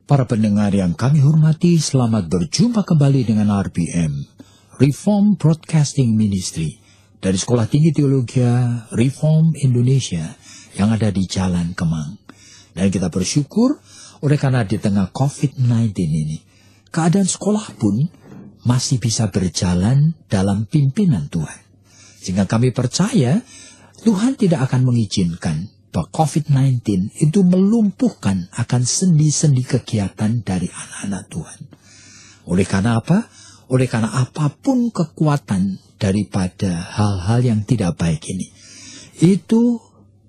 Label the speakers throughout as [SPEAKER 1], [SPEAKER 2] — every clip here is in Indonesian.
[SPEAKER 1] Para pendengar yang kami hormati, selamat berjumpa kembali dengan RBM, Reform Broadcasting Ministry, dari Sekolah Tinggi Teologi Reform Indonesia yang ada di Jalan Kemang. Dan kita bersyukur oleh karena di tengah COVID-19 ini, keadaan sekolah pun masih bisa berjalan dalam pimpinan Tuhan. Sehingga kami percaya Tuhan tidak akan mengizinkan bahwa COVID-19 itu melumpuhkan akan sendi-sendi kegiatan dari anak-anak Tuhan. Oleh karena apa? Oleh karena apapun kekuatan daripada hal-hal yang tidak baik ini, itu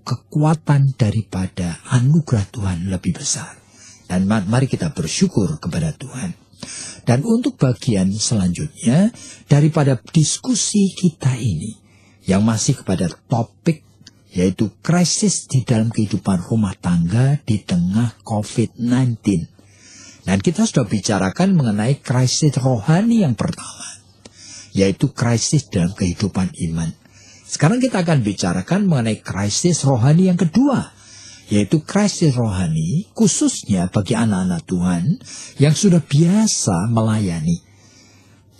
[SPEAKER 1] kekuatan daripada anugerah Tuhan lebih besar. Dan mari kita bersyukur kepada Tuhan. Dan untuk bagian selanjutnya daripada diskusi kita ini, yang masih kepada topik yaitu krisis di dalam kehidupan rumah tangga di tengah COVID-19. Dan kita sudah bicarakan mengenai krisis rohani yang pertama, yaitu krisis dalam kehidupan iman. Sekarang kita akan bicarakan mengenai krisis rohani yang kedua, yaitu krisis rohani khususnya bagi anak-anak Tuhan yang sudah biasa melayani.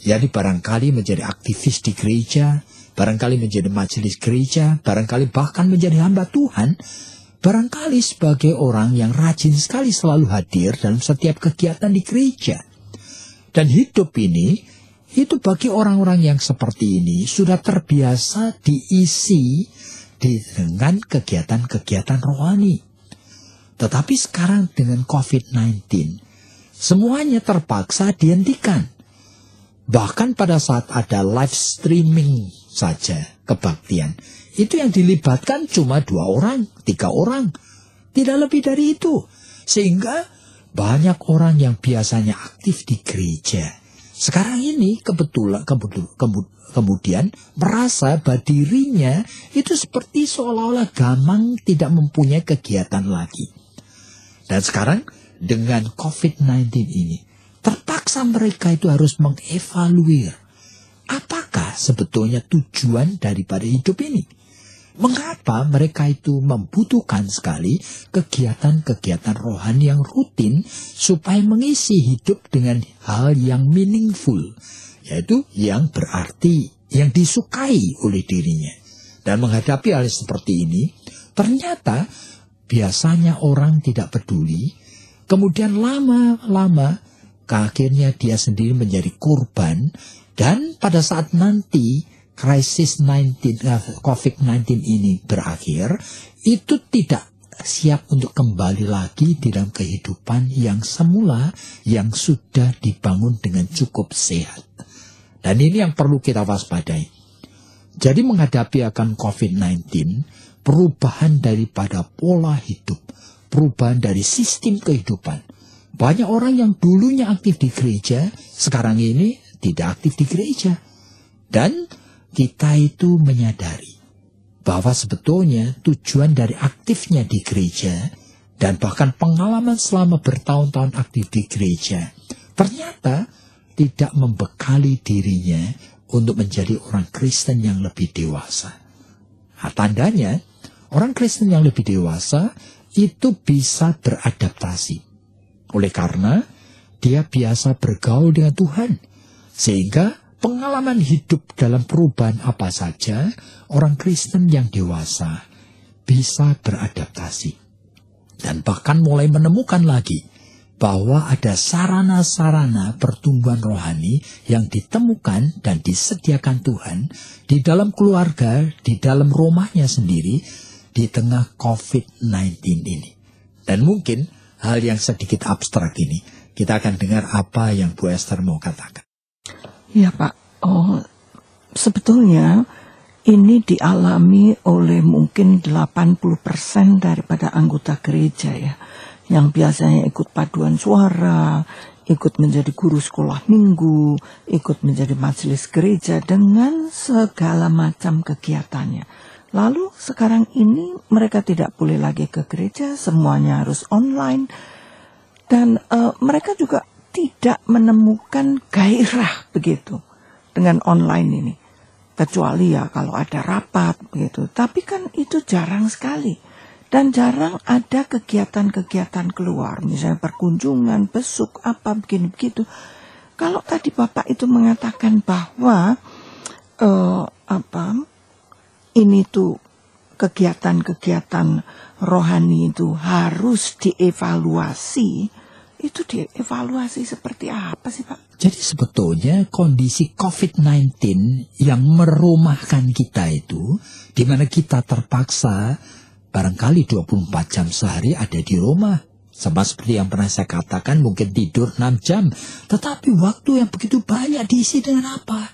[SPEAKER 1] Jadi barangkali menjadi aktivis di gereja, barangkali menjadi majelis gereja, barangkali bahkan menjadi hamba Tuhan, barangkali sebagai orang yang rajin sekali selalu hadir dalam setiap kegiatan di gereja. Dan hidup ini, itu bagi orang-orang yang seperti ini sudah terbiasa diisi dengan kegiatan-kegiatan rohani. Tetapi sekarang dengan COVID-19, semuanya terpaksa dihentikan. Bahkan pada saat ada live streaming saja kebaktian, itu yang dilibatkan cuma 2 orang, 3 orang, tidak lebih dari itu. Sehingga banyak orang yang biasanya aktif di gereja sekarang ini kemudian merasa bahwa dirinya itu seperti seolah-olah gamang tidak mempunyai kegiatan lagi. Dan sekarang dengan COVID-19 ini, terpaksa mereka itu harus mengevaluir apakah sebetulnya tujuan daripada hidup ini. Mengapa mereka itu membutuhkan sekali kegiatan-kegiatan rohani yang rutin supaya mengisi hidup dengan hal yang meaningful, yaitu yang berarti, yang disukai oleh dirinya. Dan menghadapi hal seperti ini, ternyata biasanya orang tidak peduli, kemudian lama-lama akhirnya dia sendiri menjadi korban, dan pada saat nanti krisis COVID-19 ini berakhir, itu tidak siap untuk kembali lagi di dalam kehidupan yang semula, yang sudah dibangun dengan cukup sehat. Dan ini yang perlu kita waspadai. Jadi menghadapi akan COVID-19, perubahan daripada pola hidup, perubahan dari sistem kehidupan. Banyak orang yang dulunya aktif di gereja, sekarang ini tidak aktif di gereja. Dan kita itu menyadari bahwa sebetulnya tujuan dari aktifnya di gereja dan bahkan pengalaman selama bertahun-tahun aktif di gereja ternyata tidak membekali dirinya untuk menjadi orang Kristen yang lebih dewasa. Nah, tandanya orang Kristen yang lebih dewasa itu bisa beradaptasi. Oleh karena dia biasa bergaul dengan Tuhan, sehingga pengalaman hidup dalam perubahan apa saja, orang Kristen yang dewasa bisa beradaptasi. Dan bahkan mulai menemukan lagi bahwa ada sarana-sarana pertumbuhan rohani yang ditemukan dan disediakan Tuhan di dalam keluarga, di dalam rumahnya sendiri, di tengah COVID-19 ini. Dan mungkin hal yang sedikit abstrak ini, kita akan dengar apa yang Bu Esther mau katakan.
[SPEAKER 2] Ya Pak, sebetulnya ini dialami oleh mungkin 80% daripada anggota gereja ya, yang biasanya ikut paduan suara, ikut menjadi guru sekolah minggu, ikut menjadi majelis gereja dengan segala macam kegiatannya. Lalu sekarang ini mereka tidak boleh lagi ke gereja, semuanya harus online. Dan mereka juga tidak menemukan gairah begitu dengan online ini. Kecuali ya kalau ada rapat begitu. Tapi kan itu jarang sekali. Dan jarang ada kegiatan-kegiatan keluar, misalnya perkunjungan, besuk, apa begini begitu. Kalau tadi Bapak itu mengatakan bahwa ini tuh kegiatan-kegiatan rohani itu harus dievaluasi, itu dievaluasi seperti apa sih Pak?
[SPEAKER 1] Jadi sebetulnya kondisi COVID-19 yang merumahkan kita itu, di mana kita terpaksa barangkali 24 jam sehari ada di rumah. Sama seperti yang pernah saya katakan, mungkin tidur 6 jam. Tetapi waktu yang begitu banyak diisi dengan apa?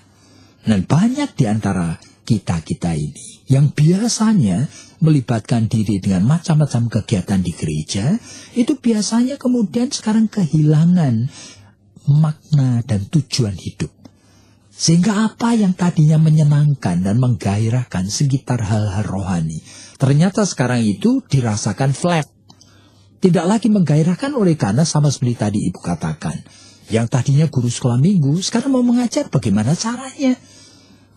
[SPEAKER 1] Dan banyak di antara kita-kita ini yang biasanya melibatkan diri dengan macam-macam kegiatan di gereja, itu biasanya kemudian sekarang kehilangan makna dan tujuan hidup. Sehingga apa yang tadinya menyenangkan dan menggairahkan sekitar hal-hal rohani, ternyata sekarang itu dirasakan flat. Tidak lagi menggairahkan oleh karena sama seperti tadi Ibu katakan. Yang tadinya guru sekolah minggu, sekarang mau mengajar bagaimana caranya.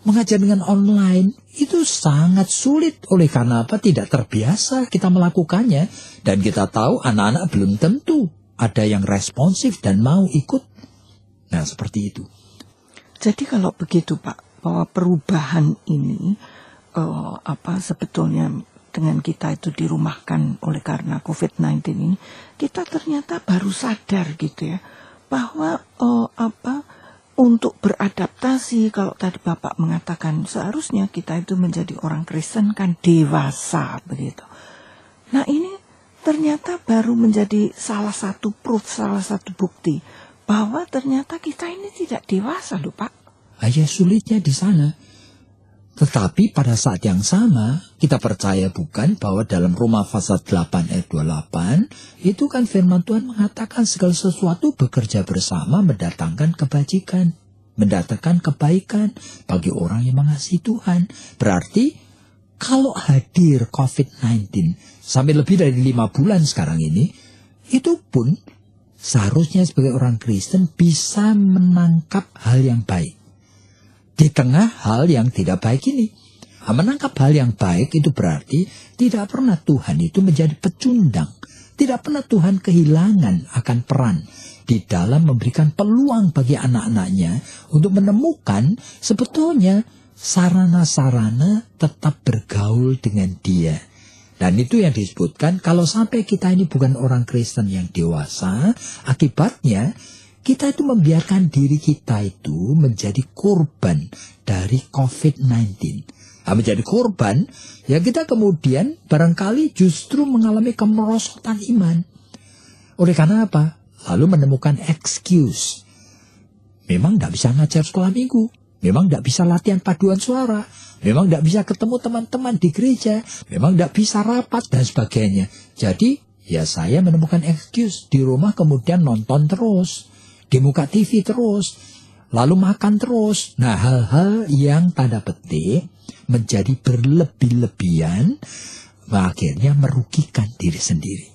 [SPEAKER 1] Mengajar dengan online, itu sangat sulit. Oleh karena apa? Tidak terbiasa kita melakukannya. Dan kita tahu anak-anak belum tentu ada yang responsif dan mau ikut. Nah, seperti itu.
[SPEAKER 2] Jadi kalau begitu Pak, bahwa perubahan ini sebetulnya dengan kita itu dirumahkan oleh karena COVID-19 ini, kita ternyata baru sadar gitu ya, bahwa untuk beradaptasi, kalau tadi Bapak mengatakan seharusnya kita itu menjadi orang Kristen kan dewasa begitu. Nah ini ternyata baru menjadi salah satu proof, salah satu bukti bahwa ternyata kita ini tidak dewasa loh Pak.
[SPEAKER 1] Ya sulitnya di sana. Tetapi pada saat yang sama, kita percaya bukan bahwa dalam Roma pasal 8 ayat 28, itu kan firman Tuhan mengatakan segala sesuatu bekerja bersama mendatangkan kebajikan, mendatangkan kebaikan bagi orang yang mengasihi Tuhan. Berarti kalau hadir COVID-19 sampai lebih dari 5 bulan sekarang ini, itu pun seharusnya sebagai orang Kristen bisa menangkap hal yang baik di tengah hal yang tidak baik ini. Menangkap hal yang baik itu berarti tidak pernah Tuhan itu menjadi pecundang. Tidak pernah Tuhan kehilangan akan peran di dalam memberikan peluang bagi anak-anaknya untuk menemukan sebetulnya sarana-sarana tetap bergaul dengan Dia. Dan itu yang disebutkan kalau sampai kita ini bukan orang Kristen yang dewasa, akibatnya kita itu membiarkan diri kita itu menjadi korban dari COVID-19. Menjadi korban, ya kita kemudian barangkali justru mengalami kemerosotan iman. Oleh karena apa? Lalu menemukan excuse. Memang tidak bisa ngajar sekolah minggu. Memang tidak bisa latihan paduan suara. Memang tidak bisa ketemu teman-teman di gereja. Memang tidak bisa rapat dan sebagainya. Jadi, ya saya menemukan excuse. Di rumah kemudian nonton terus. Di muka TV terus, lalu makan terus. Nah, hal-hal yang tanda petik menjadi berlebih-lebihan, akhirnya merugikan diri sendiri.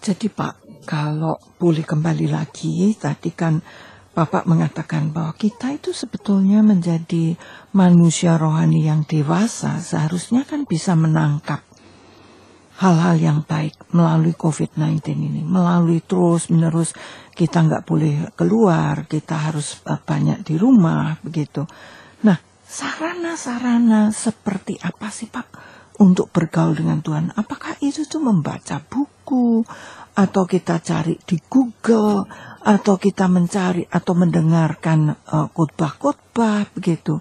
[SPEAKER 2] Jadi Pak, kalau boleh kembali lagi, tadi kan Bapak mengatakan bahwa kita itu sebetulnya menjadi manusia rohani yang dewasa, seharusnya kan bisa menangkap hal-hal yang baik melalui COVID-19 ini, melalui terus-menerus kita nggak boleh keluar, kita harus banyak di rumah, begitu. Nah, sarana-sarana seperti apa sih Pak untuk bergaul dengan Tuhan? Apakah itu tuh membaca buku, atau kita cari di Google, atau kita mencari atau mendengarkan khotbah-khotbah, begitu?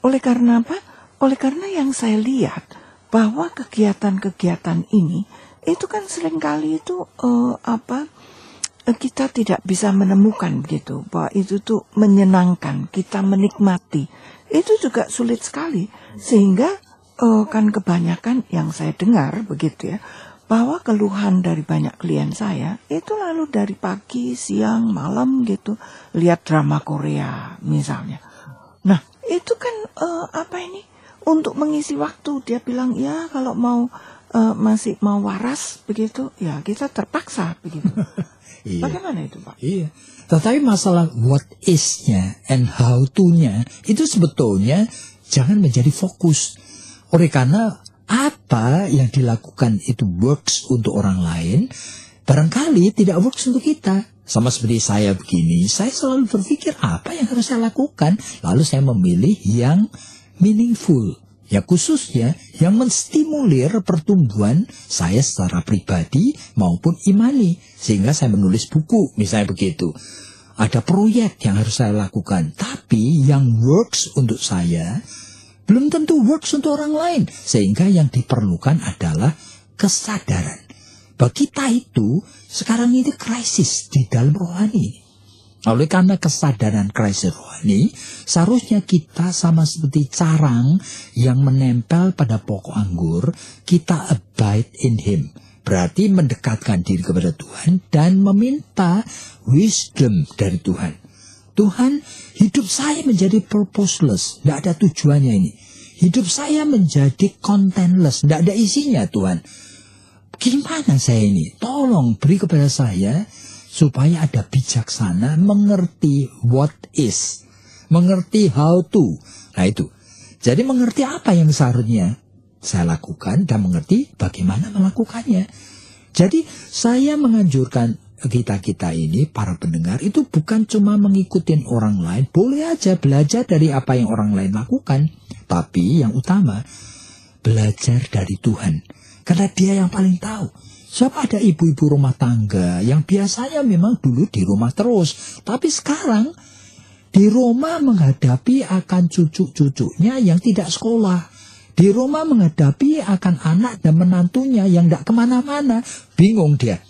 [SPEAKER 2] Oleh karena apa? Oleh karena yang saya lihat, bahwa kegiatan-kegiatan ini itu kan seringkali itu kita tidak bisa menemukan begitu bahwa itu tuh menyenangkan, kita menikmati. Itu juga sulit sekali sehingga kan kebanyakan yang saya dengar begitu ya, bahwa keluhan dari banyak klien saya itu lalu dari pagi, siang, malam gitu lihat drama Korea misalnya. Nah itu kan untuk mengisi waktu. Dia bilang ya kalau masih mau waras begitu ya kita terpaksa begitu.
[SPEAKER 1] Iya.
[SPEAKER 2] Bagaimana itu Pak?
[SPEAKER 1] Iya. Tetapi masalah what is-nya and how to-nya itu sebetulnya jangan menjadi fokus. Oleh karena apa yang dilakukan itu works untuk orang lain, barangkali tidak works untuk kita. Sama seperti saya begini, saya selalu berpikir apa yang harus saya lakukan, lalu saya memilih yang meaningful, ya khususnya yang menstimulir pertumbuhan saya secara pribadi maupun imani, sehingga saya menulis buku, misalnya begitu. Ada proyek yang harus saya lakukan, tapi yang works untuk saya belum tentu works untuk orang lain. Sehingga yang diperlukan adalah kesadaran. Bahwa kita itu sekarang ini krisis di dalam rohani. Oleh karena kesadaran krisis rohani, seharusnya kita sama seperti carang yang menempel pada pokok anggur, kita abide in Him. Berarti mendekatkan diri kepada Tuhan dan meminta wisdom dari Tuhan. Tuhan, hidup saya menjadi purposeless, tidak ada tujuannya ini. Hidup saya menjadi contentless, tidak ada isinya Tuhan. Gimana saya ini? Tolong beri kepada saya supaya ada bijaksana mengerti what is, mengerti how to. Nah itu. Jadi mengerti apa yang seharusnya saya lakukan dan mengerti bagaimana melakukannya. Jadi saya menganjurkan kita ini, para pendengar, itu bukan cuma mengikuti orang lain. Boleh aja belajar dari apa yang orang lain lakukan. Tapi yang utama, belajar dari Tuhan. Karena Dia yang paling tahu. Siapa ada ibu-ibu rumah tangga yang biasanya memang dulu di rumah terus. Tapi sekarang di rumah menghadapi akan cucu-cucunya yang tidak sekolah. Di rumah menghadapi akan anak dan menantunya yang tidak kemana-mana. Bingung dia.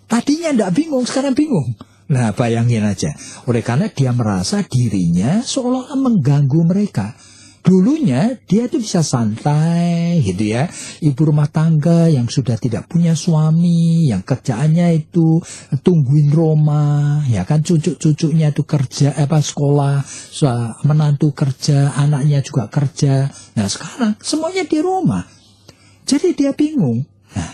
[SPEAKER 1] Tadinya tidak bingung, sekarang bingung. Nah, bayangin aja. Oleh karena dia merasa dirinya seolah-olah mengganggu mereka. Dulunya dia tuh bisa santai gitu ya. Ibu rumah tangga yang sudah tidak punya suami, yang kerjaannya itu tungguin rumah, ya kan, cucu-cucunya itu kerja, sekolah, menantu kerja, anaknya juga kerja. Nah, sekarang semuanya di rumah. Jadi dia bingung. Nah,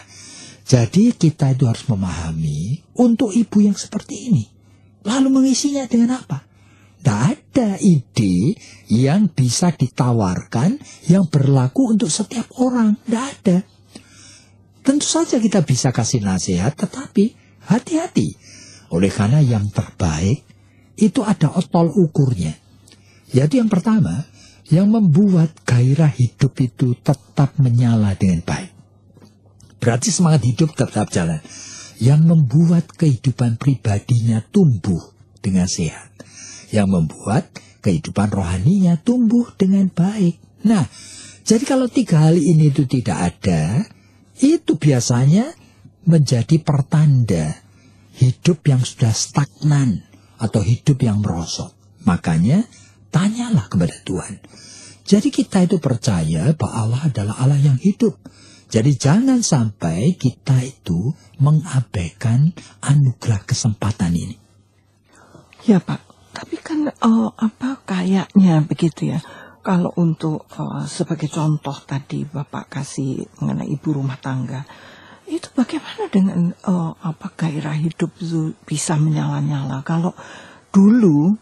[SPEAKER 1] jadi kita itu harus memahami untuk ibu yang seperti ini. Lalu mengisinya dengan apa? Tidak ada ide yang bisa ditawarkan yang berlaku untuk setiap orang. Tidak ada. Tentu saja kita bisa kasih nasihat, tetapi hati-hati. Oleh karena yang terbaik itu ada tol ukurnya. Jadi yang pertama, yang membuat gairah hidup itu tetap menyala dengan baik. Berarti semangat hidup tetap jalan. Yang membuat kehidupan pribadinya tumbuh dengan sehat. Yang membuat kehidupan rohaninya tumbuh dengan baik. Nah, jadi kalau tiga hal ini itu tidak ada, itu biasanya menjadi pertanda hidup yang sudah stagnan atau hidup yang merosot. Makanya, tanyalah kepada Tuhan. Jadi kita itu percaya bahwa Allah adalah Allah yang hidup. Jadi jangan sampai kita itu mengabaikan anugerah kesempatan ini.
[SPEAKER 2] Ya Pak, tapi kan kayaknya begitu ya. Kalau untuk sebagai contoh tadi Bapak kasih mengenai ibu rumah tangga, itu bagaimana dengan gairah hidup itu bisa menyala-nyala? Kalau dulu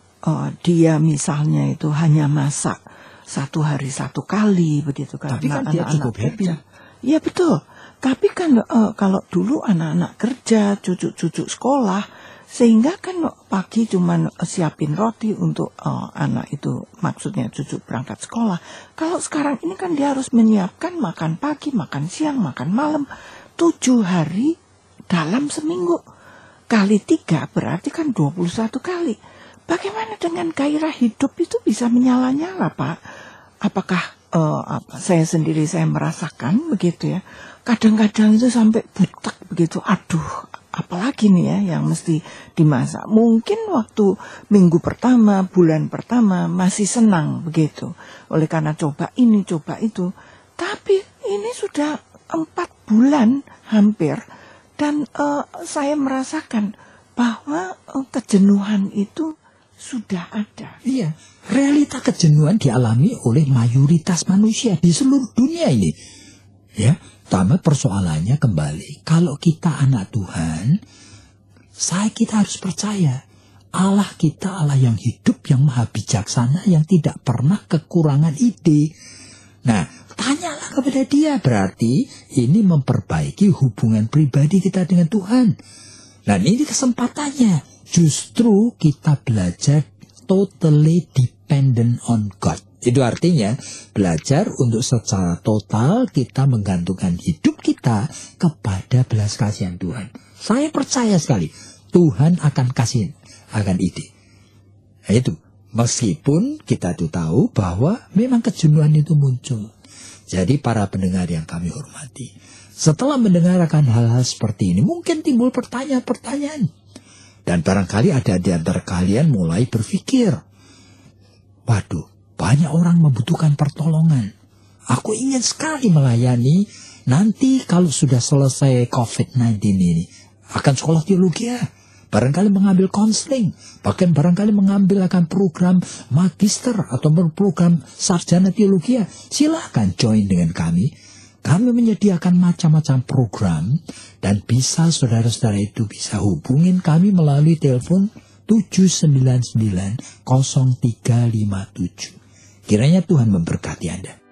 [SPEAKER 2] dia misalnya itu hanya masak satu hari satu kali begitu kan?
[SPEAKER 1] Tapi kan dia cukup happy.
[SPEAKER 2] Iya betul. Tapi kan kalau dulu anak-anak kerja, cucu-cucu sekolah, sehingga kan pagi cuman siapin roti untuk anak itu, maksudnya cucu berangkat sekolah. Kalau sekarang ini kan dia harus menyiapkan makan pagi, makan siang, makan malam, 7 hari dalam seminggu. Kali 3 berarti kan 21 kali. Bagaimana dengan gairah hidup itu bisa menyala-nyala Pak? Apakah saya sendiri saya merasakan begitu ya. Kadang-kadang itu sampai butek begitu. Aduh, apalagi nih ya yang mesti dimasak. Mungkin waktu minggu pertama, bulan pertama masih senang begitu. Oleh karena coba ini, coba itu. Tapi ini sudah 4 bulan hampir. Dan saya merasakan bahwa kejenuhan itu sudah ada.
[SPEAKER 1] Iya, realita kejenuhan dialami oleh mayoritas manusia di seluruh dunia ini. Ya, pertama persoalannya kembali, kalau kita anak Tuhan, kita harus percaya Allah kita Allah yang hidup, yang maha bijaksana, yang tidak pernah kekurangan ide. Nah, tanyalah kepada dia, berarti ini memperbaiki hubungan pribadi kita dengan Tuhan. Dan ini kesempatannya, justru kita belajar totally dependent on God. Itu artinya belajar untuk secara total kita menggantungkan hidup kita kepada belas kasihan Tuhan. Saya percaya sekali Tuhan akan ide. Nah, itu meskipun kita tuh tahu bahwa memang kejenuhan itu muncul. Jadi para pendengar yang kami hormati, setelah mendengarkan hal-hal seperti ini, mungkin timbul pertanyaan-pertanyaan. Dan barangkali ada di antara kalian mulai berpikir, waduh, banyak orang membutuhkan pertolongan. Aku ingin sekali melayani, nanti kalau sudah selesai COVID-19 ini, akan sekolah teologi ya. Barangkali mengambil konseling, bahkan barangkali mengambil akan program magister atau program sarjana teologi. Silahkan join dengan kami. Kami menyediakan macam-macam program dan bisa saudara-saudara itu bisa hubungin kami melalui telepon 799-0357. Kiranya Tuhan memberkati Anda.